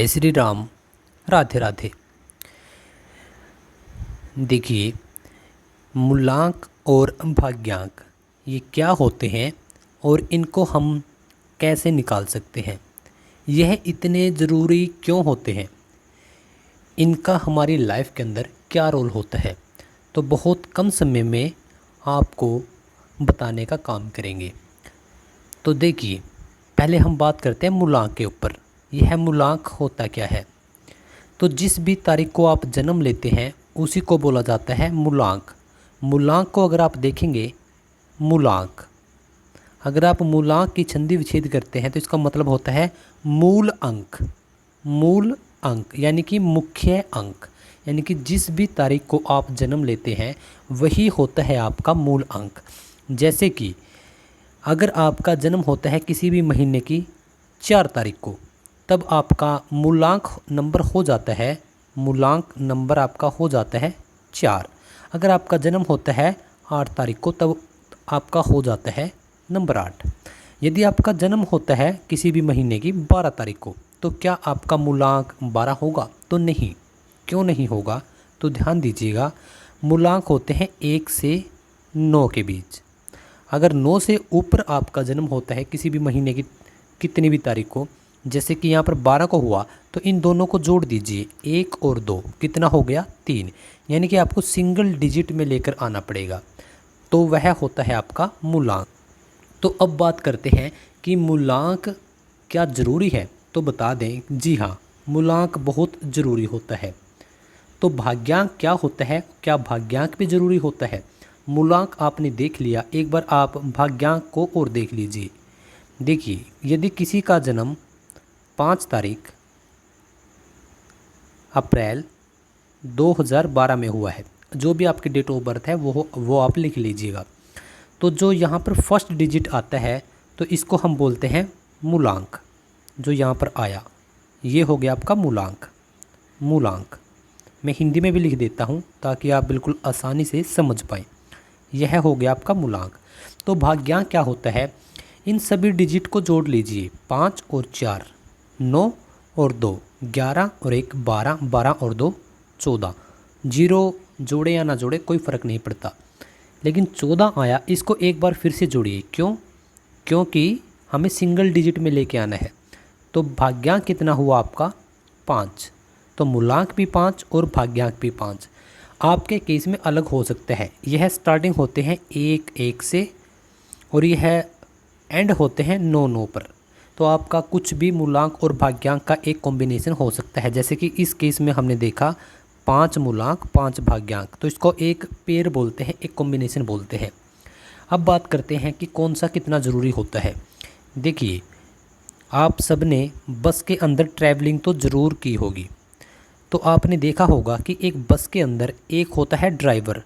जय श्री राम। राधे राधे। देखिए, मूलांक और भाग्यांक ये क्या होते हैं और इनको हम कैसे निकाल सकते हैं, यह इतने ज़रूरी क्यों होते हैं, इनका हमारी लाइफ के अंदर क्या रोल होता है, तो बहुत कम समय में आपको बताने का काम करेंगे। तो देखिए, पहले हम बात करते हैं मूलांक के ऊपर। यह मूलांक होता क्या है? तो जिस भी तारीख को आप जन्म लेते हैं उसी को बोला जाता है मूलांक। मूलांक को अगर आप देखेंगे, मूलांक अगर आप मूलांक की संधि विच्छेद करते हैं तो इसका मतलब होता है मूल अंक। मूल अंक यानी कि मुख्य अंक, यानी कि जिस भी तारीख को आप जन्म लेते हैं वही होता है आपका मूल अंक। जैसे कि अगर आपका जन्म होता है किसी भी महीने की 4 तारीख को, तब आपका मूलांक नंबर हो जाता है, मूलांक नंबर आपका हो जाता है 4। अगर आपका जन्म होता है 8 तारीख को, तब आपका हो जाता है नंबर 8। यदि आपका जन्म होता है किसी भी महीने की 12 तारीख को, तो क्या आपका मूलांक 12 होगा? तो नहीं। क्यों नहीं होगा? तो ध्यान दीजिएगा, मूलांक होते हैं 1 से 9 के बीच। अगर 9 से ऊपर आपका जन्म होता है किसी भी महीने की कितनी भी तारीख को, जैसे कि यहाँ पर 12 को हुआ, तो इन दोनों को जोड़ दीजिए, 1 और 2 कितना हो गया? 3। यानी कि आपको सिंगल डिजिट में लेकर आना पड़ेगा, तो वह होता है आपका मूलांक। तो अब बात करते हैं कि मूलांक क्या ज़रूरी है, तो बता दें जी हाँ, मूलांक बहुत ज़रूरी होता है। तो भाग्यांक क्या होता है? क्या भाग्यांक भी ज़रूरी होता है? मूलांक आपने देख लिया, एक बार आप भाग्यांक को और देख लीजिए। देखिए, यदि किसी का जन्म 5 तारीख अप्रैल 2012 में हुआ है, जो भी आपकी डेट ऑफ बर्थ है वो आप लिख लीजिएगा। तो जो यहाँ पर फर्स्ट डिजिट आता है तो इसको हम बोलते हैं मूलांक। जो यहाँ पर आया ये हो गया आपका मूलांक। मूलांक मैं हिंदी में भी लिख देता हूँ ताकि आप बिल्कुल आसानी से समझ पाएँ। यह हो गया आपका मूलांक। तो भाग्यांक क्या होता है? इन सभी डिजिट को जोड़ लीजिए, 5 और 4 9 और 2 11 और 1 12, 12 और 2 14। जीरो जोड़े या ना जोड़े कोई फ़र्क नहीं पड़ता, लेकिन 14 आया, इसको एक बार फिर से जोड़िए। क्यों? क्योंकि हमें सिंगल डिजिट में लेके आना है। तो भाग्यांक कितना हुआ आपका? 5। तो मूलांक भी 5 और भाग्यांक भी 5। आपके केस में अलग हो सकता है। यह स्टार्टिंग होते हैं 1 1 से और यह एंड होते हैं 9 9 पर। तो आपका कुछ भी मूलांक और भाग्यांक का एक कॉम्बिनेशन हो सकता है। जैसे कि इस केस में हमने देखा 5 मूलांक 5 भाग्यांक, तो इसको एक पेयर बोलते हैं, एक कॉम्बिनेशन बोलते हैं। अब बात करते हैं कि कौन सा कितना ज़रूरी होता है। देखिए, आप सब ने बस के अंदर ट्रैवलिंग तो ज़रूर की होगी, तो आपने देखा होगा कि एक बस के अंदर एक होता है ड्राइवर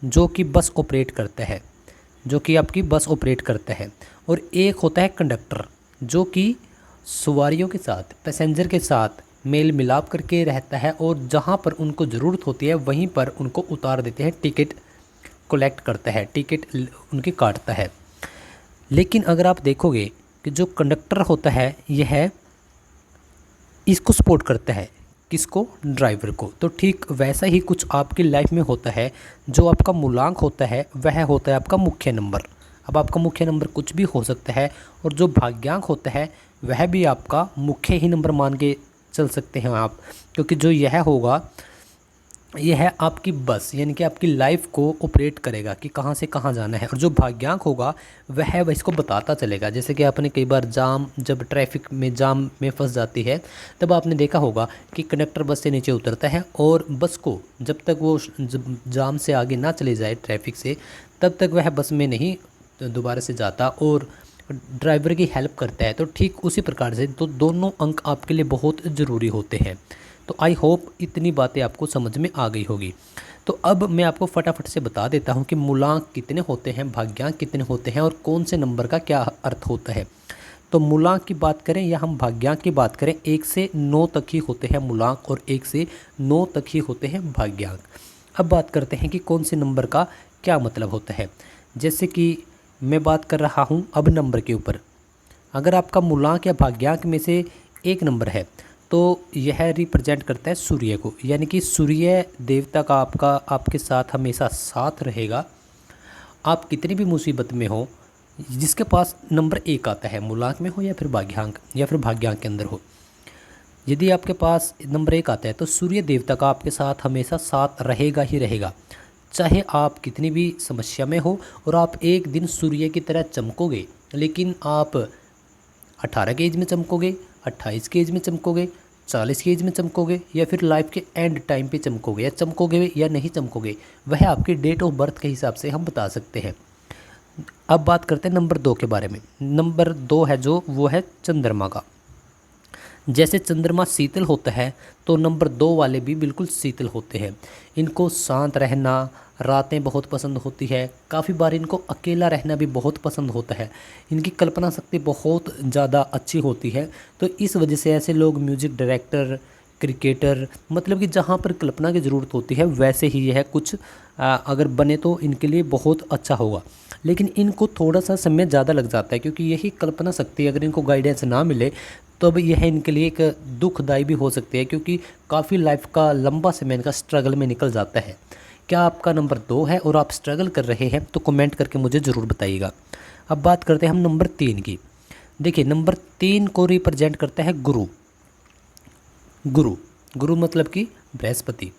जो कि बस ऑपरेट करता है, जो कि आपकी बस ऑपरेट करता है, और एक होता है कंडक्टर जो कि सवारियों के साथ, पैसेंजर के साथ मेल मिलाप करके रहता है और जहाँ पर उनको ज़रूरत होती है वहीं पर उनको उतार देते हैं, टिकट कलेक्ट करता है, टिकट उनकी काटता है। लेकिन अगर आप देखोगे कि जो कंडक्टर होता है यह इसको सपोर्ट करता है, किसको? ड्राइवर को। तो ठीक वैसा ही कुछ आपकी लाइफ में होता है। जो आपका मूलांक होता है वह होता है आपका मुख्य नंबर। अब आपका मुख्य नंबर कुछ भी हो सकता है, और जो भाग्यांक होता है वह भी आपका मुख्य ही नंबर मान के चल सकते हैं आप, क्योंकि जो यह होगा यह है आपकी बस, यानी कि आपकी लाइफ को ऑपरेट करेगा कि कहाँ से कहाँ जाना है। और जो भाग्यांक होगा वह इसको बताता चलेगा। जैसे कि आपने कई बार जब ट्रैफिक में जाम में फंस जाती है, तब आपने देखा होगा कि कंडक्टर बस से नीचे उतरता है और बस को जब तक वो जाम से आगे ना चले जाए ट्रैफिक से, तब तक वह बस में नहीं दोबारा से जाता और ड्राइवर की हेल्प करता है। तो ठीक उसी प्रकार से तो दोनों अंक आपके लिए बहुत ज़रूरी होते हैं। तो आई होप इतनी बातें आपको समझ में आ गई होगी। तो अब मैं आपको फटाफट से बता देता हूँ कि मूलांक कितने होते हैं, भाग्यांक कितने होते हैं और कौन से नंबर का क्या अर्थ होता है। तो मूलांक की बात करें या हम भाग्यांक की बात करें, 1 से 9 तक ही होते हैं मूलांक और 1 से 9 तक ही होते हैं भाग्यांक। अब बात करते हैं कि कौन से नंबर का क्या मतलब होता है। जैसे कि मैं बात कर रहा हूँ अब नंबर के ऊपर। अगर आपका मूलांक या भाग्यांक में से एक नंबर है तो यह रिप्रेजेंट करता है सूर्य को, यानी कि सूर्य देवता का आपके साथ हमेशा साथ रहेगा। आप कितनी भी मुसीबत में हो, जिसके पास नंबर 1 आता है, मूलांक में हो या फिर भाग्यांक के अंदर हो, यदि आपके पास नंबर 1 आता है तो सूर्य देवता का आपके साथ हमेशा साथ रहेगा ही रहेगा। चाहे आप कितनी भी समस्या में हो और आप एक दिन सूर्य की तरह चमकोगे, लेकिन आप 18 की एज में चमकोगे, 28 की एज में चमकोगे, 40 की एज में चमकोगे, या फिर लाइफ के एंड टाइम पे चमकोगे, या चमकोगे या नहीं चमकोगे, वह आपकी डेट ऑफ बर्थ के हिसाब से हम बता सकते हैं। अब बात करते हैं नंबर 2 के बारे में। नंबर 2 है जो, वो है चंद्रमा का। जैसे चंद्रमा शीतल होता है तो नंबर 2 वाले भी बिल्कुल शीतल होते हैं। इनको शांत रहना, रातें बहुत पसंद होती है, काफ़ी बार इनको अकेला रहना भी बहुत पसंद होता है। इनकी कल्पना शक्ति बहुत ज़्यादा अच्छी होती है, तो इस वजह से ऐसे लोग म्यूजिक डायरेक्टर, क्रिकेटर, मतलब कि जहाँ पर कल्पना की ज़रूरत होती है वैसे ही यह कुछ अगर बने तो इनके लिए बहुत अच्छा होगा। लेकिन इनको थोड़ा सा समय ज़्यादा लग जाता है, क्योंकि यही कल्पना शक्ति अगर इनको गाइडेंस ना मिले तो अब यह इनके लिए एक दुखदायी भी हो सकती है, क्योंकि काफ़ी लाइफ का लंबा समय इनका स्ट्रगल में निकल जाता है। क्या आपका नंबर 2 है और आप स्ट्रगल कर रहे हैं तो कमेंट करके मुझे ज़रूर बताइएगा। अब बात करते हैं हम नंबर 3 की। देखिए, नंबर 3 को रिप्रेजेंट करता है गुरु। गुरु मतलब कि बृहस्पति।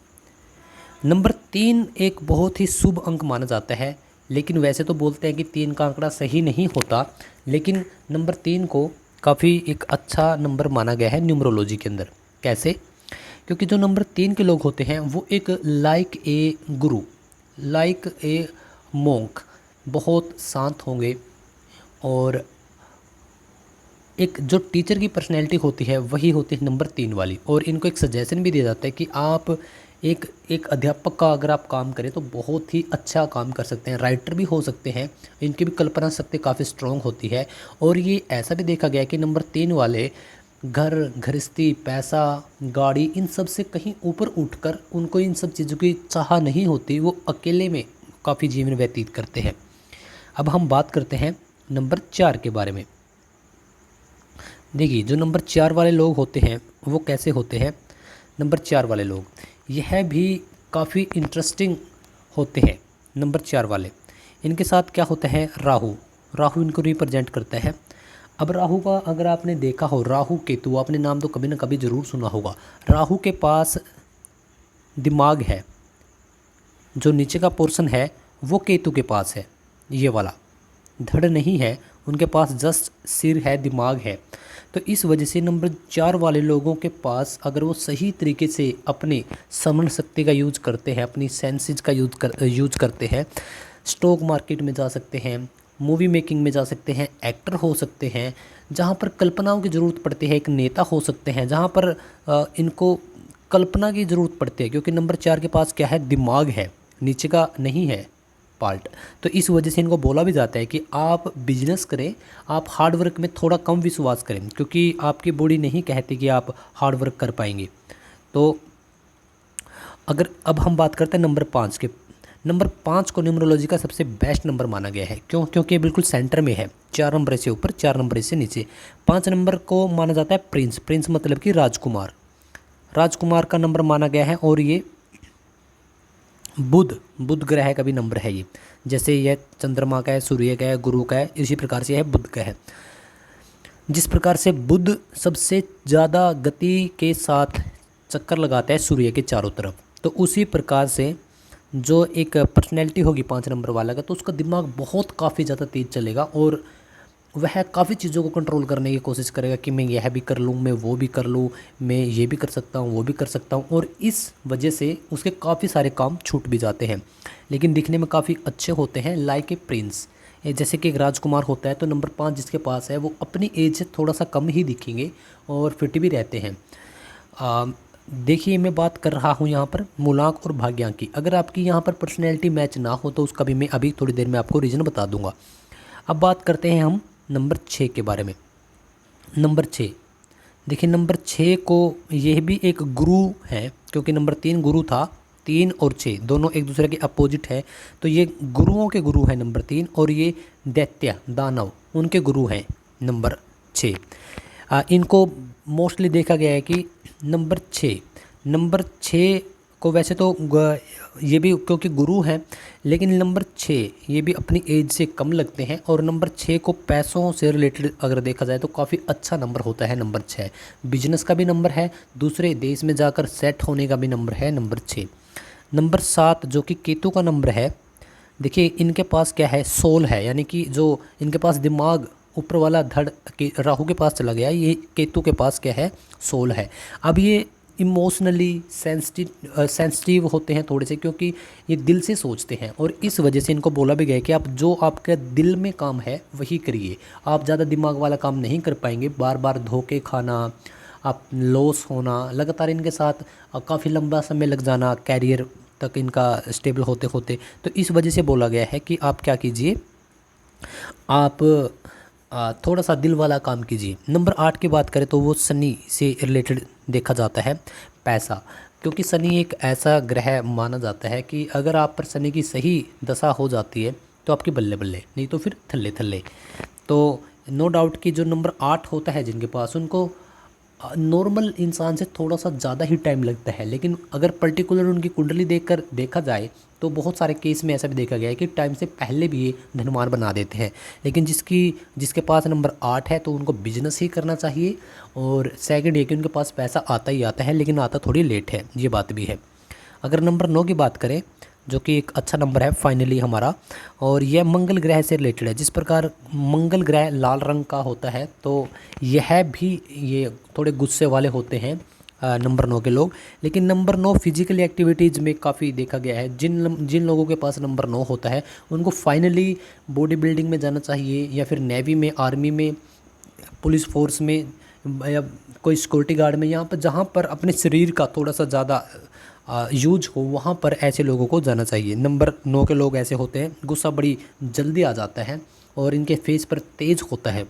नंबर 3 एक बहुत ही शुभ अंक माना जाता है, लेकिन वैसे तो बोलते हैं कि 3 का आंकड़ा सही नहीं होता, लेकिन नंबर 3 को काफ़ी एक अच्छा नंबर माना गया है न्यूमरोलॉजी के अंदर। कैसे? क्योंकि जो नंबर 3 के लोग होते हैं वो एक like a Guru, like a monk, बहुत शांत होंगे, और एक जो टीचर की पर्सनैलिटी होती है वही होती है नंबर 3 वाली। और इनको एक सजेशन भी दिया जाता है कि आप एक अध्यापक का अगर आप काम करें तो बहुत ही अच्छा काम कर सकते हैं, राइटर भी हो सकते हैं। इनकी भी कल्पना शक्ति काफ़ी स्ट्रॉन्ग होती है। और ये ऐसा भी देखा गया है कि नंबर 3 वाले घर, गृहस्थी, पैसा, गाड़ी, इन सब से कहीं ऊपर उठकर उनको इन सब चीज़ों की चाह नहीं होती, वो अकेले में काफ़ी जीवन व्यतीत करते हैं। अब हम बात करते हैं नंबर 4 के बारे में। देखिए, जो नंबर 4 वाले लोग होते हैं वो कैसे होते हैं? नंबर 4 वाले लोग यह भी काफ़ी इंटरेस्टिंग होते हैं। नंबर 4 वाले, इनके साथ क्या होता है? राहु इनको रिप्रेजेंट करता है। अब राहु का अगर आपने देखा हो, राहु केतु, आपने नाम तो कभी ना कभी ज़रूर सुना होगा। राहु के पास दिमाग है, जो नीचे का पोर्शन है वो केतु के पास है, ये वाला धड़ नहीं है, उनके पास जस्ट सिर है, दिमाग है। तो इस वजह से नंबर 4 वाले लोगों के पास अगर वो सही तरीके से अपने समझ शक्ति का यूज करते हैं, अपनी सेंसेस का यूज करते हैं, स्टॉक मार्केट में जा सकते हैं, मूवी मेकिंग में जा सकते हैं, एक्टर हो सकते हैं, जहाँ पर कल्पनाओं की ज़रूरत पड़ती है, एक नेता हो सकते हैं, जहाँ पर इनको कल्पना की ज़रूरत पड़ती है, क्योंकि नंबर 4 के पास क्या है? दिमाग है, नीचे का नहीं है पार्ट। तो इस वजह से इनको बोला भी जाता है कि आप बिजनेस करें, आप हार्ड वर्क में थोड़ा कम विश्वास करें, क्योंकि आपकी बॉडी नहीं कहती कि आप हार्ड वर्क कर पाएंगे। तो अगर अब हम बात करते हैं नंबर 5 के। नंबर 5 को न्यूमरोलॉजी का सबसे बेस्ट नंबर माना गया है। क्यों? क्योंकि ये बिल्कुल सेंटर में है, 4 नंबर से ऊपर, 4 नंबर से नीचे। 5 नंबर को माना जाता है प्रिंस मतलब कि राजकुमार का नंबर माना गया है। और ये बुध ग्रह का भी नंबर है ये। जैसे यह चंद्रमा का है, सूर्य का है, गुरु का है, इसी प्रकार से यह बुध का है। जिस प्रकार से बुध सबसे ज़्यादा गति के साथ चक्कर लगाता है सूर्य के चारों तरफ, तो उसी प्रकार से जो एक पर्सनैलिटी होगी 5 नंबर वाला का, तो उसका दिमाग बहुत काफ़ी ज़्यादा तेज़ चलेगा और वह काफ़ी चीज़ों को कंट्रोल करने की कोशिश करेगा कि मैं यह भी कर लूँ, मैं वो भी कर लूँ, मैं ये भी कर सकता हूँ, वो भी कर सकता हूँ। और इस वजह से उसके काफ़ी सारे काम छूट भी जाते हैं, लेकिन दिखने में काफ़ी अच्छे होते हैं, लाइक ए प्रिंस। जैसे कि एक राजकुमार होता है, तो नंबर 5 जिसके पास है वो अपनी एज से थोड़ा सा कम ही दिखेंगे और फिट भी रहते हैं। देखिए, मैं बात कर रहा हूँ यहाँ पर मूलांक और भाग्यांक की। अगर आपकी यहाँ पर पर्सनैलिटी मैच ना हो तो उसका भी मैं अभी थोड़ी देर में आपको रीज़न बता दूंगा। अब बात करते हैं हम नंबर 6 के बारे में। नंबर 6, देखिए नंबर 6 को यह भी एक गुरु है, क्योंकि नंबर 3 गुरु था, 3 और 6 दोनों एक दूसरे के अपोजिट है, तो ये गुरुओं के गुरु हैं नंबर 3, और ये दैत्य दानव उनके गुरु हैं नंबर 6। इनको मोस्टली देखा गया है कि नंबर 6 को वैसे तो ये भी क्योंकि गुरु हैं, लेकिन नंबर 6 ये भी अपनी एज से कम लगते हैं। और नंबर 6 को पैसों से रिलेटेड अगर देखा जाए तो काफ़ी अच्छा नंबर होता है नंबर 6। बिजनेस का भी नंबर है, दूसरे देश में जाकर सेट होने का भी नंबर है नंबर 6। नंबर 7 जो कि केतु का नंबर है, देखिए इनके पास क्या है, सोल है, यानी कि जो इनके पास दिमाग ऊपर वाला धड़ के राहु के पास चला गया, ये केतु के पास क्या है, सोल है। अब ये इमोशनली सेंसिटिव होते हैं थोड़े से, क्योंकि ये दिल से सोचते हैं और इस वजह से इनको बोला भी गया है कि आप जो आपके दिल में काम है वही करिए, आप ज़्यादा दिमाग वाला काम नहीं कर पाएंगे। बार बार धोखे खाना, आप लॉस होना, लगातार इनके साथ काफ़ी लंबा समय लग जाना कैरियर तक इनका स्टेबल होते होते, तो इस वजह से बोला गया है कि आप क्या कीजिए, आप थोड़ा सा दिल वाला काम कीजिए। नंबर 8 की बात करें तो वो शनि से रिलेटेड देखा जाता है, पैसा, क्योंकि शनि एक ऐसा ग्रह माना जाता है कि अगर आप पर शनि की सही दशा हो जाती है तो आपकी बल्ले बल्ले, नहीं तो फिर थल्ले थल्ले। तो नो डाउट कि जो नंबर 8 होता है जिनके पास, उनको नॉर्मल इंसान से थोड़ा सा ज़्यादा ही टाइम लगता है, लेकिन अगर पर्टिकुलर उनकी कुंडली देखकर देखा जाए तो बहुत सारे केस में ऐसा भी देखा गया है कि टाइम से पहले भी ये धनवान बना देते हैं। लेकिन जिसके पास नंबर 8 है तो उनको बिजनेस ही करना चाहिए। और सेकंड ये कि उनके पास पैसा आता ही आता है, लेकिन आता थोड़ी लेट है, ये बात भी है। अगर नंबर 9 की बात करें, जो कि एक अच्छा नंबर है फाइनली हमारा, और यह मंगल ग्रह से रिलेटेड है। जिस प्रकार मंगल ग्रह लाल रंग का होता है, तो यह भी ये थोड़े गुस्से वाले होते हैं नंबर 9 के लोग। लेकिन नंबर 9 फिजिकल एक्टिविटीज़ में काफ़ी देखा गया है, जिन लोगों के पास नंबर 9 होता है उनको फाइनली बॉडी बिल्डिंग में जाना चाहिए, या फिर नेवी में, आर्मी में, पुलिस फोर्स में, या कोई सिक्योरिटी गार्ड में, यहाँ पर जहाँ पर अपने शरीर का थोड़ा सा ज़्यादा यूज हो, वहाँ पर ऐसे लोगों को जाना चाहिए। नंबर 9 के लोग ऐसे होते हैं, गुस्सा बड़ी जल्दी आ जाता है और इनके फेस पर तेज होता है।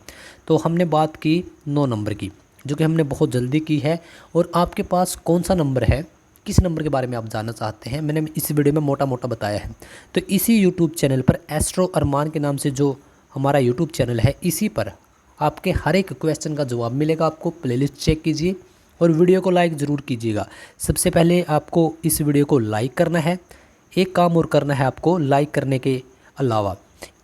तो हमने बात की 9 नंबर की, जो कि हमने बहुत जल्दी की है। और आपके पास कौन सा नंबर है, किस नंबर के बारे में आप जानना चाहते हैं, मैंने इस वीडियो में मोटा मोटा बताया है। तो इसी यूट्यूब चैनल पर एस्ट्रो अरमान के नाम से जो हमारा यूट्यूब चैनल है, इसी पर आपके हर एक क्वेश्चन का जवाब मिलेगा। आपको प्लेलिस्ट चेक कीजिए और वीडियो को लाइक ज़रूर कीजिएगा। सबसे पहले आपको इस वीडियो को लाइक करना है। एक काम और करना है आपको, लाइक करने के अलावा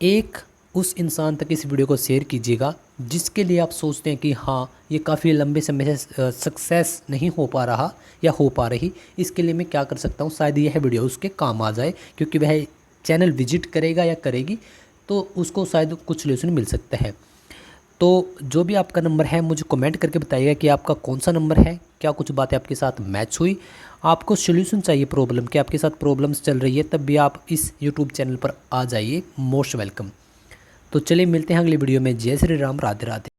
एक उस इंसान तक इस वीडियो को शेयर कीजिएगा जिसके लिए आप सोचते हैं कि हाँ, ये काफ़ी लंबे समय से सक्सेस नहीं हो पा रहा या हो पा रही, इसके लिए मैं क्या कर सकता हूँ, शायद यह वीडियो उसके काम आ जाए, क्योंकि वह चैनल विजिट करेगा या करेगी तो उसको शायद कुछ सॉल्यूशन मिल सकता है। तो जो भी आपका नंबर है मुझे कमेंट करके बताइएगा कि आपका कौन सा नंबर है, क्या कुछ बातें आपके साथ मैच हुई, आपको सॉल्यूशन चाहिए प्रॉब्लम के, आपके साथ प्रॉब्लम्स चल रही है, तब भी आप इस यूट्यूब चैनल पर आ जाइए, मोस्ट वेलकम। तो चलिए मिलते हैं अगली वीडियो में। जय श्री राम, राधे राधे।